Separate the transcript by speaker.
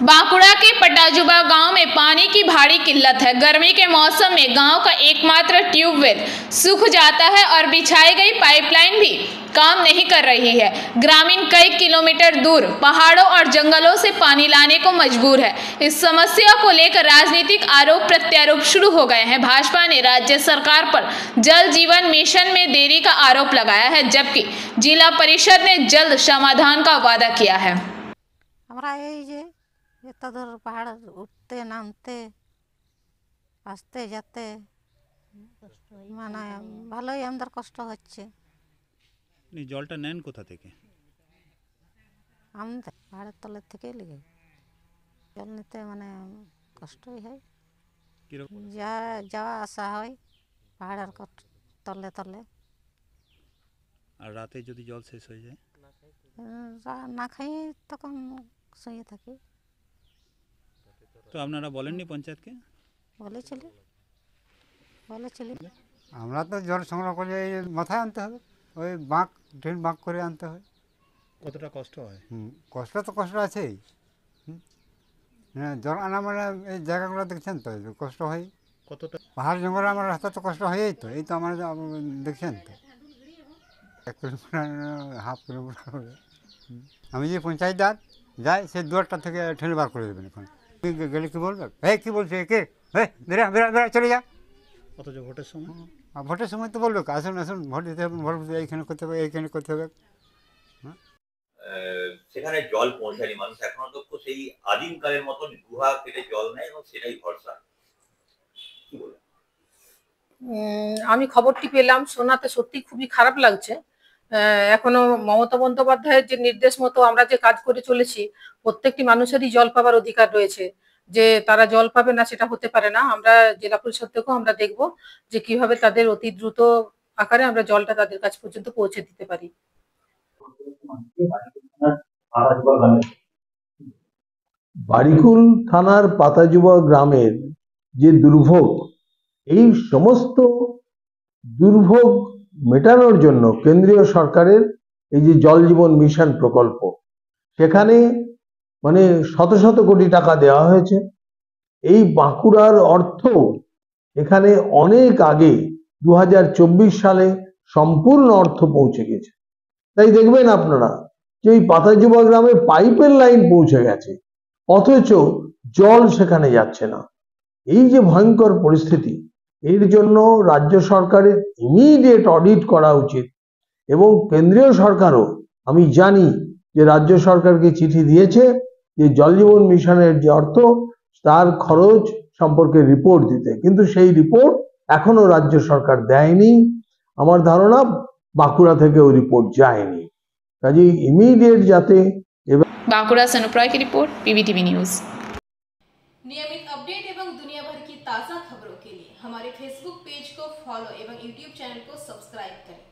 Speaker 1: बांकुड़ा के पटाजुबा गांव में पानी की भारी किल्लत है। गर्मी के मौसम में गांव का एकमात्र ट्यूबवेल सूख जाता है और बिछाई गई पाइपलाइन भी काम नहीं कर रही है। ग्रामीण कई किलोमीटर दूर पहाड़ों और जंगलों से पानी लाने को मजबूर है। इस समस्या को लेकर राजनीतिक आरोप प्रत्यारोप शुरू हो गए हैं। भाजपा ने राज्य सरकार पर जल जीवन मिशन में देरी का आरोप लगाया है, जबकि जिला परिषद ने जल्द समाधान का वादा किया है।
Speaker 2: এত দূর পাহাড় উঠতে নামতে আসতে যেতে মানে ভালোই আমাদের কষ্ট হচ্ছে।
Speaker 3: জলটা নেন কোথা থেকে?
Speaker 2: আমাদের পাহাড়ের তলের থেকে লেগে জল নিতে মানে কষ্টই হয়। যাওয়া আসা হয় পাহাড়ের তলে তলে।
Speaker 3: আর রাতে যদি জল শেষ হয়ে যায়
Speaker 2: না খাই তখন শুয়ে থাকি।
Speaker 3: তো আপনারা বলেননি পঞ্চায়েতকে?
Speaker 2: বলেছিলেন।
Speaker 4: আমরা তো জল সংগ্রহ করে মাথায় আনতে হবে, ওই বাঁক ড্রেন বাঁক করে আনতে হয়।
Speaker 3: কতটা কষ্ট হয়?
Speaker 4: কষ্ট তো কষ্ট আছেই। হ্যাঁ, জল আনা মানে এই জায়গাগুলো দেখছেন তো কষ্ট হয়।
Speaker 3: কতটা
Speaker 4: পাহাড় জঙ্গলে আমার রাস্তা তো কষ্ট হয়েই তো, এই তো আমার দেখছেন তো 1 কিলোমিটার হাফ কিলোমিটার হবে। আমি যে পঞ্চায়েতদার যাই সে দুয়ারটা থেকে ঠেলে বার করে দেবেন। এখন গেলে কি বলবে, এই কী বলছে কে, বেরা বেরা বেরা চলে যা।
Speaker 3: অথচ ভোটের সময়
Speaker 4: ভোটের সময় তো বলবে আসুন আসুন ভোট দিতে হবে, ভোট এইখানে করতে হবে এইখানে করতে হবে।
Speaker 5: সেখানে জল পৌঁছায়নি, মানুষ এখনো তো সেই আদিমকালের মতন গুহা কেটে জল নেয় এবং সেটাই ভরসা। কি বলবো,
Speaker 6: আমি খবরটি পেলাম, শোনাতে সত্যি খুবই খারাপ লাগছে। এখনো মমতা বন্দ্যোপাধ্যায়ের যে নির্দেশ মতো আমরা যে কাজ করে চলেছি, প্রত্যেকটি মানুষেরই জল পাবার অধিকার রয়েছে। যে তারা জল পাবে না সেটা হতে পারে না। আমরা জেলা পরিষদ থেকেও আমরা দেখব যে কিভাবে তাদের অতি দ্রুত আকারে আমরা জলটা তাদের কাছ পর্যন্ত পৌঁছে দিতে পারি।
Speaker 7: বারিকুল থানার পাতাজুবা গ্রামের যে দুর্ভোগ, এই সমস্ত দুর্ভোগ মেটানোর জন্য কেন্দ্রীয় সরকারের এই যে জল জীবন মিশন প্রকল্প, সেখানে মানে শত শত কোটি টাকা দেওয়া হয়েছে। এই বাঁকুড়ার অর্থ এখানে অনেক আগে 2024 সালে সম্পূর্ণ অর্থ পৌঁছে গেছে। তাই দেখবেন আপনারা যে এই পাতাজুবা গ্রামে পাইপের লাইন পৌঁছে গেছে, অথচ জল সেখানে যাচ্ছে না। এই যে ভয়ঙ্কর পরিস্থিতি, এর জন্য রাজ্য সরকারের ইমিডিয়েট অডিট করা উচিত এবং কেন্দ্রীয় সরকারও, আমি জানি যে রাজ্য সরকারকে চিঠি দিয়েছে যে জল জীবন মিশনের যে অর্থ তার খরচ সম্পর্কে রিপোর্ট দিতে, কিন্তু সেই রিপোর্ট এখনো রাজ্য সরকার দেয়নি। আমার ধারণা বাঁকুড়া থেকেও রিপোর্ট যায়নি। কাজেই ইমিডিয়েট যাতে।
Speaker 1: बांकुड़ा से अनुप्राय की रिपोर्ट, पीवीटीवी न्यूज।
Speaker 8: नियमित अपडेट एवं दुनिया भर की ताज़ा खबरों के लिए हमारे फेसबुक पेज को फॉलो एवं यूट्यूब चैनल को सब्सक्राइब करें।